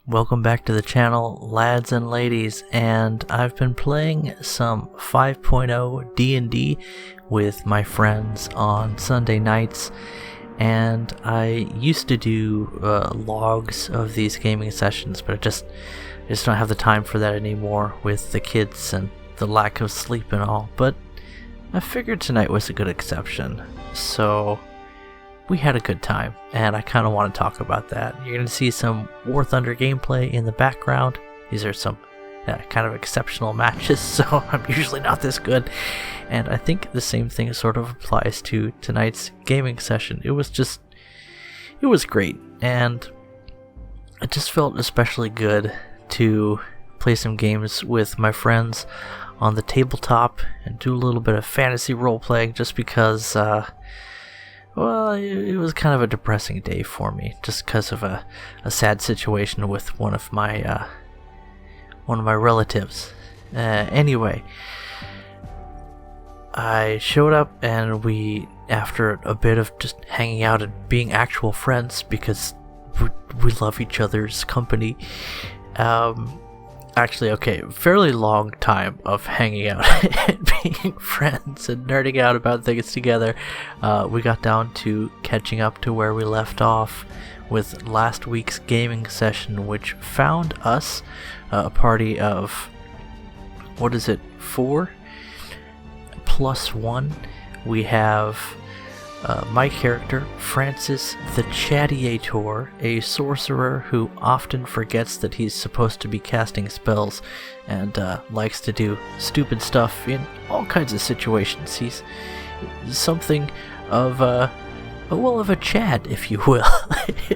Welcome back to the channel, lads and ladies, and I've been playing some 5.0 D&D with my friends on Sunday nights, and I used to do logs of these gaming sessions, but I just don't have the time for that anymore with the kids and the lack of sleep and all. But I figured tonight was a good exception, so we had a good time, and I kind of want to talk about that. You're going to see some War Thunder gameplay in the background. These are some kind of exceptional matches, so I'm usually not this good. And I think the same thing sort of applies to tonight's gaming session. It was great, and it just felt especially good to play some games with my friends on the tabletop and do a little bit of fantasy role-playing just because well, it was kind of a depressing day for me, just because of a sad situation with one of my relatives. Anyway, I showed up, and after a bit of just hanging out and being actual friends, because we love each other's company. Actually, okay, fairly long time of hanging out and being friends and nerding out about things together. We got down to catching up to where we left off with last week's gaming session, which found us a party of, 4 plus 1. We have my character, Francis the Chattiator, a sorcerer who often forgets that he's supposed to be casting spells and likes to do stupid stuff in all kinds of situations. He's something of a Chad, if you will.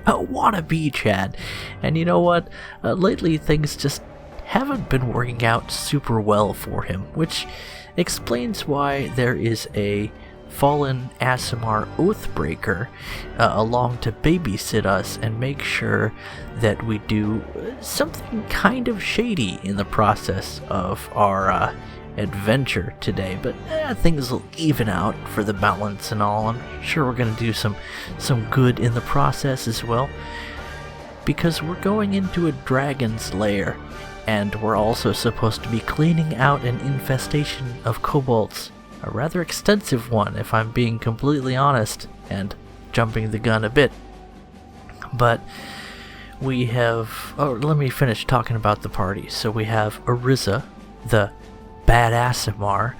A wannabe Chad. And you know what? Lately things just haven't been working out super well for him, which explains why there is a fallen Aasimar Oathbreaker along to babysit us and make sure that we do something kind of shady in the process of our adventure today. But things will even out for the balance and all. I'm sure we're going to do some good in the process as well, because we're going into a dragon's lair, and we're also supposed to be cleaning out an infestation of kobolds. A rather extensive one, if I'm being completely honest, and jumping the gun a bit. But we have... let me finish talking about the party. So we have Ariza, the bad Aasimar,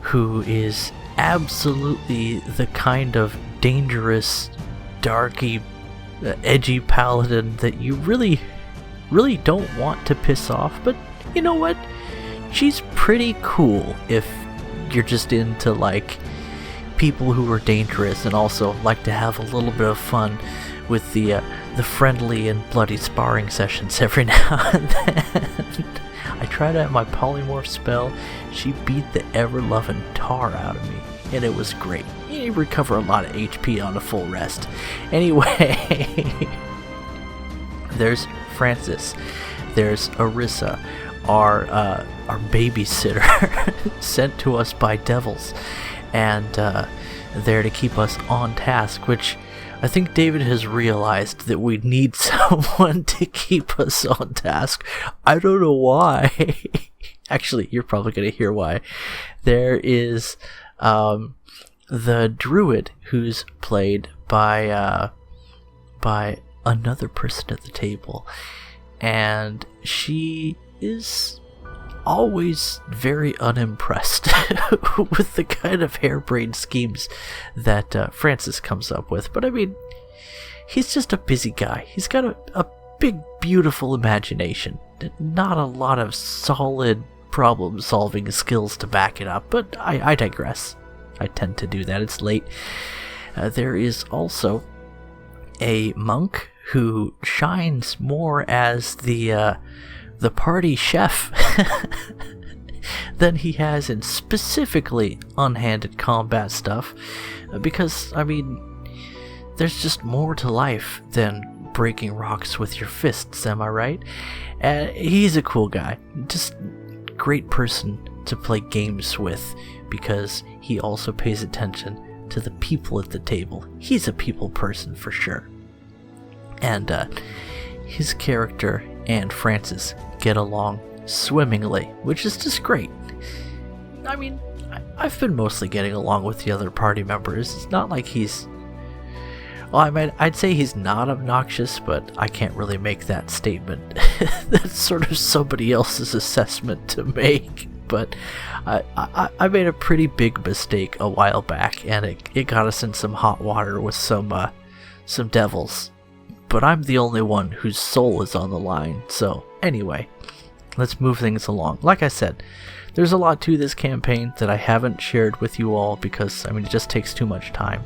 who is absolutely the kind of dangerous, darky, edgy paladin that you really don't want to piss off. But you know what? She's pretty cool if you're just into like people who are dangerous and also like to have a little bit of fun with the friendly and bloody sparring sessions every now and then. I tried out my polymorph spell. She beat the ever-loving tar out of me, and it was great. You recover a lot of HP on a full rest. Anyway, there's Francis, there's Ariza, our babysitter sent to us by devils, and there to keep us on task, which I think David has realized that we need someone to keep us on task. I don't know why. Actually, you're probably going to hear why. There is the druid, who's played by another person at the table, and she is always very unimpressed with the kind of harebrained schemes that Francis comes up with. But I mean, he's just a busy guy. He's got a big, beautiful imagination. Not a lot of solid problem-solving skills to back it up, but I digress. I tend to do that. It's late. There is also a monk who shines more as the party chef than he has in specifically unhanded combat stuff, because I mean, there's just more to life than breaking rocks with your fists, am I right? He's a cool guy, just great person to play games with, because he also pays attention to the people at the table. He's a people person for sure. And his character and Francis get along swimmingly, which is just great. I mean, I've been mostly getting along with the other party members. It's not like he's... Well, I'd say he's not obnoxious, but I can't really make that statement. That's sort of somebody else's assessment to make. But I made a pretty big mistake a while back, and it got us in some hot water with some devils. But I'm the only one whose soul is on the line. So anyway, let's move things along. Like I said, there's a lot to this campaign that I haven't shared with you all because, I mean, it just takes too much time.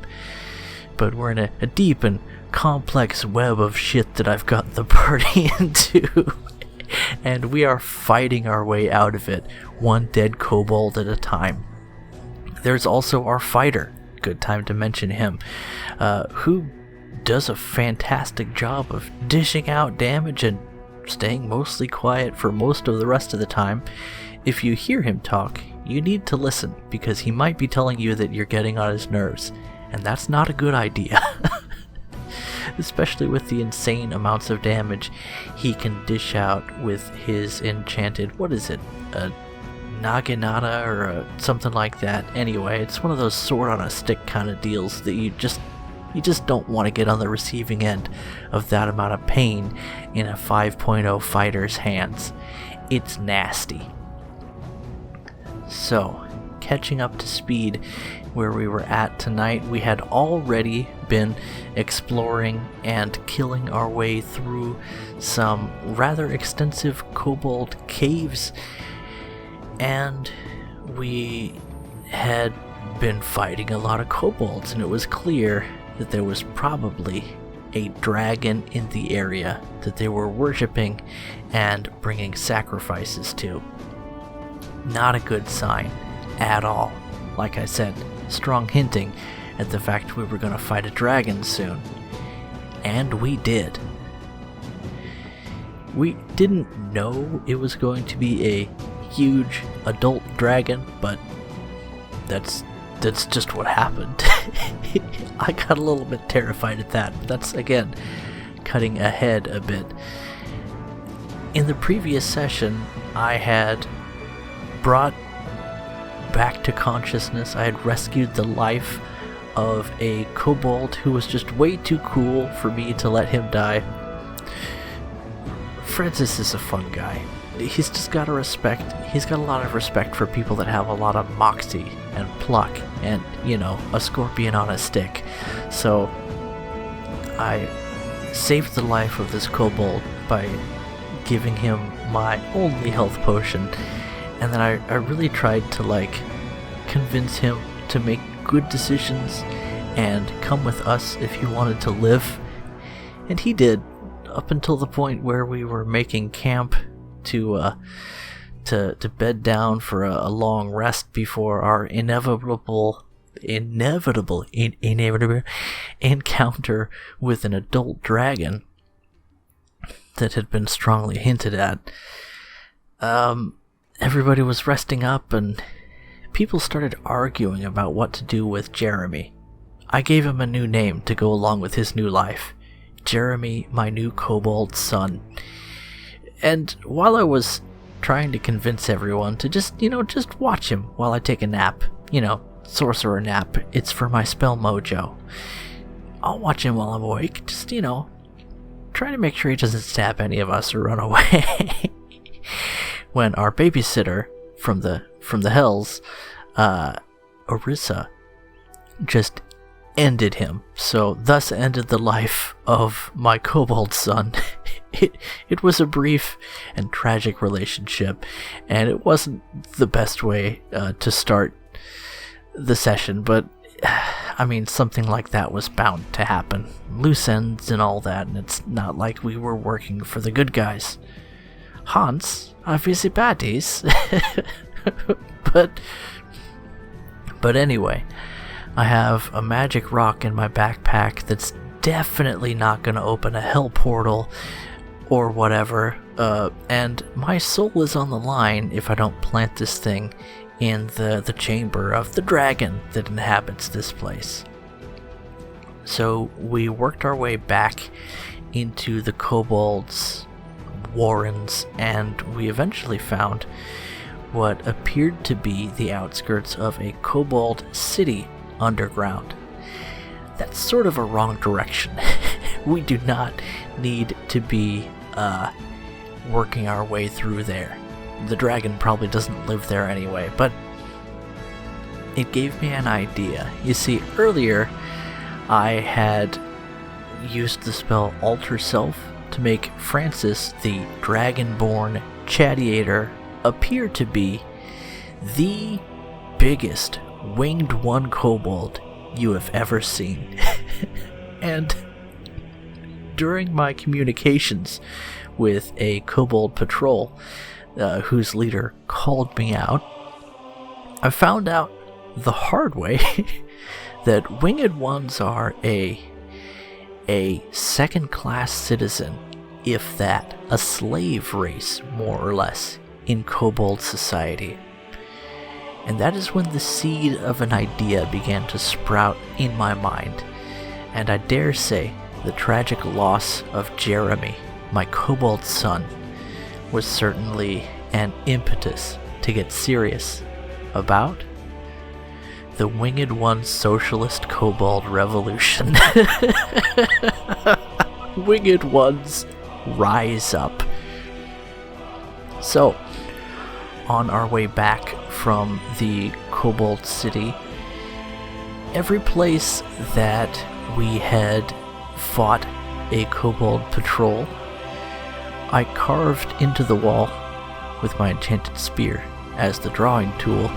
But we're in a deep and complex web of shit that I've got the party into. And we are fighting our way out of it, one dead kobold at a time. There's also our fighter, good time to mention him, who does a fantastic job of dishing out damage and staying mostly quiet for most of the rest of the time. If you hear him talk, you need to listen, because he might be telling you that you're getting on his nerves, and that's not a good idea. Especially with the insane amounts of damage he can dish out with his enchanted, what is it, a naginata or something like that. Anyway, it's one of those sword on a stick kind of deals that you just don't want to get on the receiving end of that amount of pain in a 5.0 fighter's hands. It's nasty. So, catching up to speed where we were at tonight, we had already been exploring and killing our way through some rather extensive kobold caves, and we had been fighting a lot of kobolds, and it was clear that there was probably a dragon in the area that they were worshipping and bringing sacrifices to. Not a good sign at all. Like I said, strong hinting at the fact we were going to fight a dragon soon. And we did. We didn't know it was going to be a huge adult dragon, but that's just what happened. I got a little bit terrified at that. That's, again, cutting ahead a bit. In the previous session, I had brought back to consciousness, I had rescued the life of a kobold who was just way too cool for me to let him die. Francis is a fun guy. He's just got a lot of respect for people that have a lot of moxie and pluck and, you know, a scorpion on a stick. So I saved the life of this kobold by giving him my only health potion, and then I really tried to convince him to make good decisions and come with us if he wanted to live. And he did, up until the point where we were making camp to bed down for a long rest before our inevitable encounter with an adult dragon that had been strongly hinted at. Everybody was resting up and people started arguing about what to do with Jeremy. I gave him a new name to go along with his new life. Jeremy, my new kobold son. And while I was trying to convince everyone to just watch him while I take a nap, sorcerer nap, it's for my spell mojo. I'll watch him while I'm awake, just, trying to make sure he doesn't stab any of us or run away. When our babysitter from the hells, Orissa, just ended him. So thus ended the life of my kobold son. It was a brief and tragic relationship, and it wasn't the best way to start the session, but I mean, something like that was bound to happen. Loose ends and all that, and it's not like we were working for the good guys. Hans are busy baddies. But anyway, I have a magic rock in my backpack that's definitely not going to open a hell portal or whatever, and my soul is on the line if I don't plant this thing in the chamber of the dragon that inhabits this place. So we worked our way back into the kobold's warrens, and we eventually found what appeared to be the outskirts of a kobold city underground. That's sort of a wrong direction. We do not need to be working our way through there. The dragon probably doesn't live there anyway, but it gave me an idea. You see, earlier I had used the spell Alter Self to make Francis, the dragonborn Chadiator, appear to be the biggest winged one kobold you have ever seen. And during my communications with a kobold patrol, whose leader called me out, I found out the hard way that winged ones are a second-class citizen, if that, a slave race, more or less, in kobold society. And that is when the seed of an idea began to sprout in my mind, and I dare say the tragic loss of Jeremy, my kobold son, was certainly an impetus to get serious about the Winged One Socialist Kobold Revolution. Winged Ones, rise up. So, on our way back from the Kobold City, every place that we had fought a kobold patrol, I carved into the wall with my enchanted spear as the drawing tool.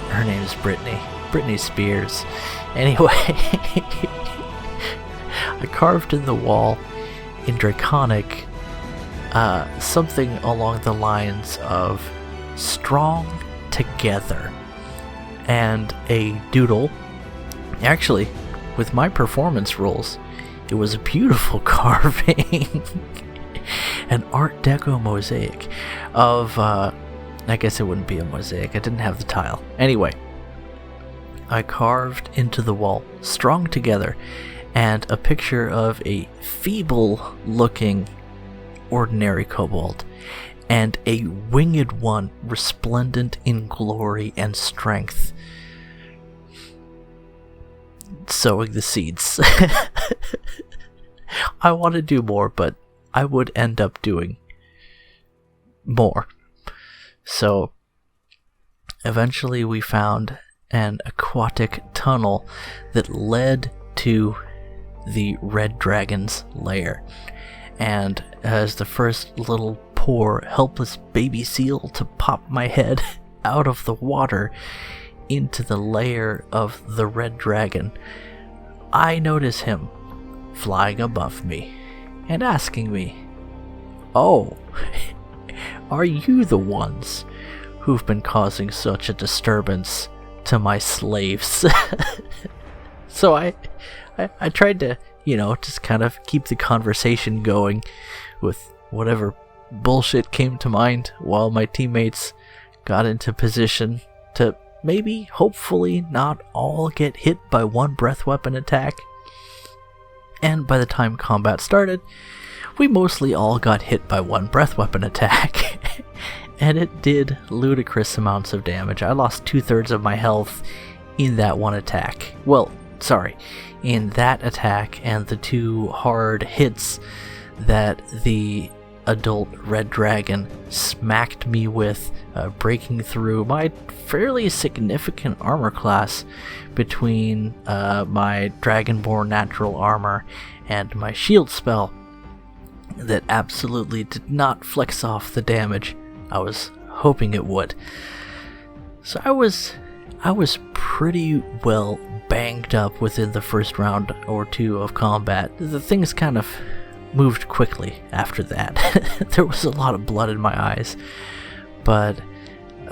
Her name is Brittany Spears. Anyway, I carved in the wall in Draconic something along the lines of strong together, and a doodle. Actually, with my performance rules, it was a beautiful carving. An Art Deco mosaic of, I guess it wouldn't be a mosaic, I didn't have the tile. Anyway, I carved into the wall, strong together, and a picture of a feeble-looking ordinary kobold, and a winged one resplendent in glory and strength. Sowing the seeds. I want to do more, but I would end up doing more. So, eventually we found an aquatic tunnel that led to the red dragon's lair. And as the first little poor helpless baby seal to pop my head out of the water into the lair of the red dragon, I notice him flying above me and asking me, "Oh, are you the ones who've been causing such a disturbance to my slaves?" So I tried to, just kind of keep the conversation going with whatever bullshit came to mind while my teammates got into position to maybe, hopefully, not all get hit by one breath weapon attack. And by the time combat started, we mostly all got hit by one breath weapon attack. And it did ludicrous amounts of damage. I lost 2/3 of my health in that one attack. Well, sorry, in that attack and the two hard hits that the adult red dragon smacked me with, breaking through my fairly significant armor class between my dragonborn natural armor and my shield spell that absolutely did not flex off the damage I was hoping it would. So I was pretty well banged up within the first round or two of combat. The things kind of moved quickly after that. There was a lot of blood in my eyes, but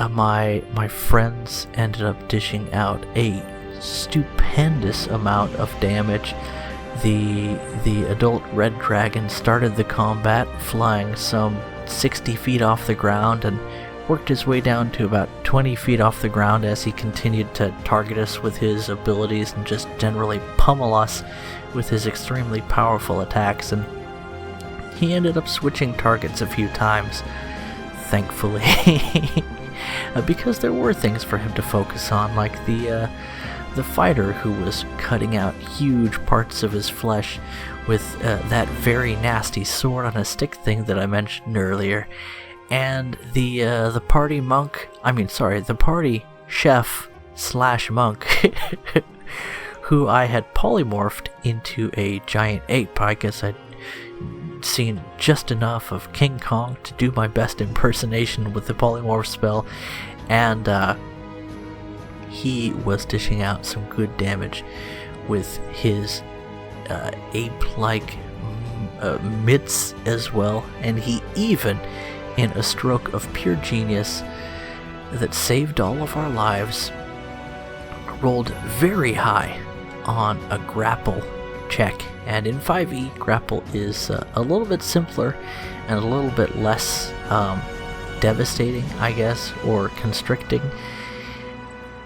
my friends ended up dishing out a stupendous amount of damage. The adult red dragon started the combat flying some 60 feet off the ground and worked his way down to about 20 feet off the ground as he continued to target us with his abilities and just generally pummel us with his extremely powerful attacks. And he ended up switching targets a few times, thankfully, because there were things for him to focus on, like the fighter who was cutting out huge parts of his flesh with that very nasty sword on a stick thing that I mentioned earlier, and the party chef / monk who I had polymorphed into a giant ape. I guess I'd seen just enough of King Kong to do my best impersonation with the polymorph spell, and he was dishing out some good damage with his ape-like mitts as well, and he even, in a stroke of pure genius that saved all of our lives, rolled very high on a grapple check. And in 5e, grapple is a little bit simpler and a little bit less devastating, I guess, or constricting,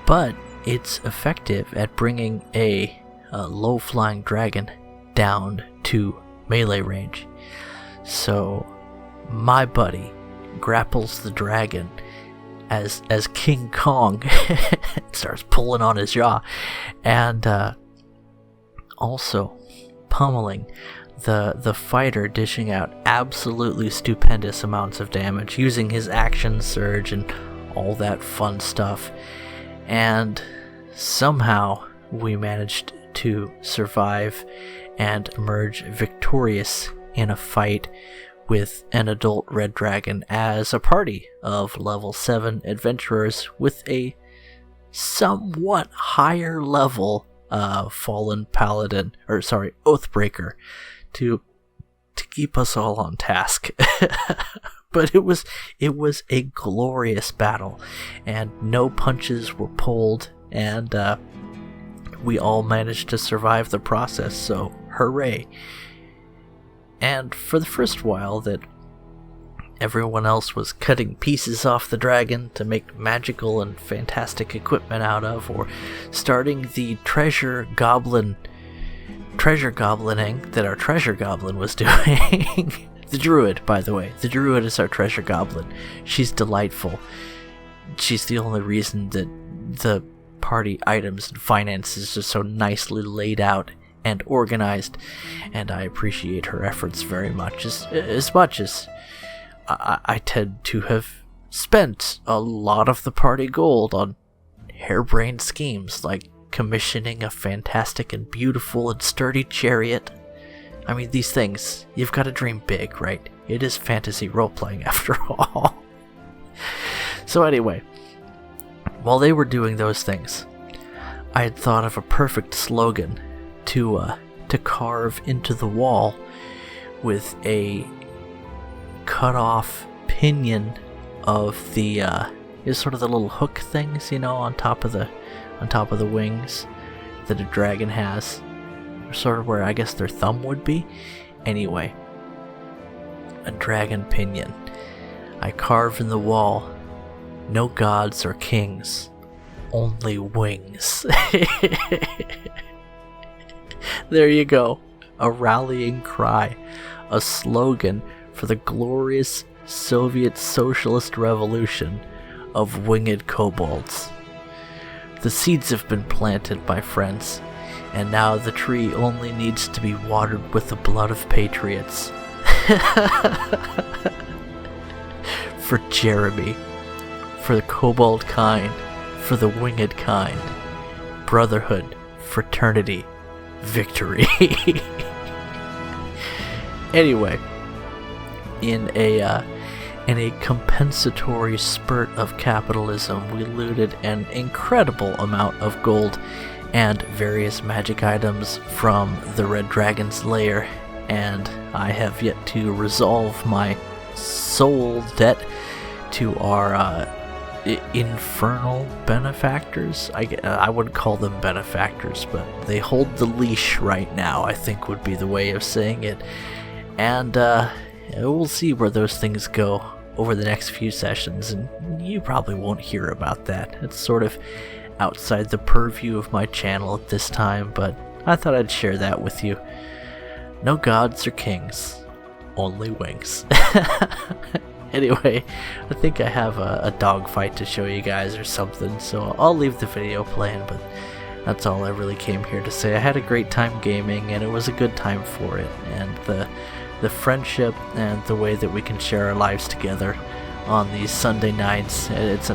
but it's effective at bringing a low-flying dragon down to melee range. So my buddy grapples the dragon as King Kong starts pulling on his jaw, and also pummeling the fighter, dishing out absolutely stupendous amounts of damage, using his action surge and all that fun stuff. And somehow we managed to survive and emerge victorious in a fight with an adult red dragon as a party of level 7 adventurers with a somewhat higher level fallen paladin, Oathbreaker, to keep us all on task. But it was a glorious battle, and no punches were pulled, and we all managed to survive the process, so hooray. And for the first while that everyone else was cutting pieces off the dragon to make magical and fantastic equipment out of, or starting the treasure goblining that our treasure goblin was doing. The druid, by the way. The druid is our treasure goblin. She's delightful. She's the only reason that the party items and finances are so nicely laid out and organized, and I appreciate her efforts very much, as much as I tend to have spent a lot of the party gold on harebrained schemes like commissioning a fantastic and beautiful and sturdy chariot. I mean, these things, you've got to dream big, right? It is fantasy role-playing after all. So anyway, while they were doing those things, I had thought of a perfect slogan to carve into the wall with a cut-off pinion of the is sort of the little hook things, on top of the wings that a dragon has, sort of where I guess their thumb would be. Anyway, a dragon pinion. I carve in the wall, no gods or kings, only wings. There you go. A rallying cry, a slogan for the glorious Soviet Socialist Revolution of winged kobolds. The seeds have been planted, my friends, and now the tree only needs to be watered with the blood of patriots. For Jeremy, for the kobold kind, for the winged kind, brotherhood, fraternity, victory. Anyway, in a compensatory spurt of capitalism, we looted an incredible amount of gold and various magic items from the Red Dragon's lair, and I have yet to resolve my soul debt to our infernal benefactors. I wouldn't call them benefactors, but they hold the leash right now, I think would be the way of saying it. And we'll see where those things go over the next few sessions, and you probably won't hear about that. It's sort of outside the purview of my channel at this time, but I thought I'd share that with you. No gods or kings, only winks. Anyway, I think I have a dog fight to show you guys or something, so I'll leave the video playing, but that's all I really came here to say. I had a great time gaming, and it was a good time for it, and the friendship and the way that we can share our lives together on these Sunday nights, it's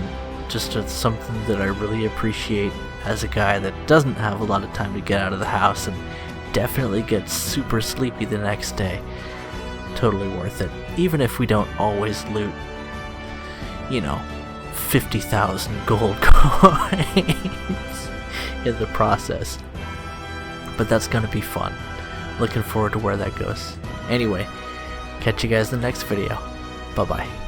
just something that I really appreciate as a guy that doesn't have a lot of time to get out of the house and definitely gets super sleepy the next day. Totally worth it, even if we don't always loot, 50,000 gold coins in the process. But that's gonna be fun. Looking forward to where that goes. Anyway, catch you guys in the next video. Bye bye.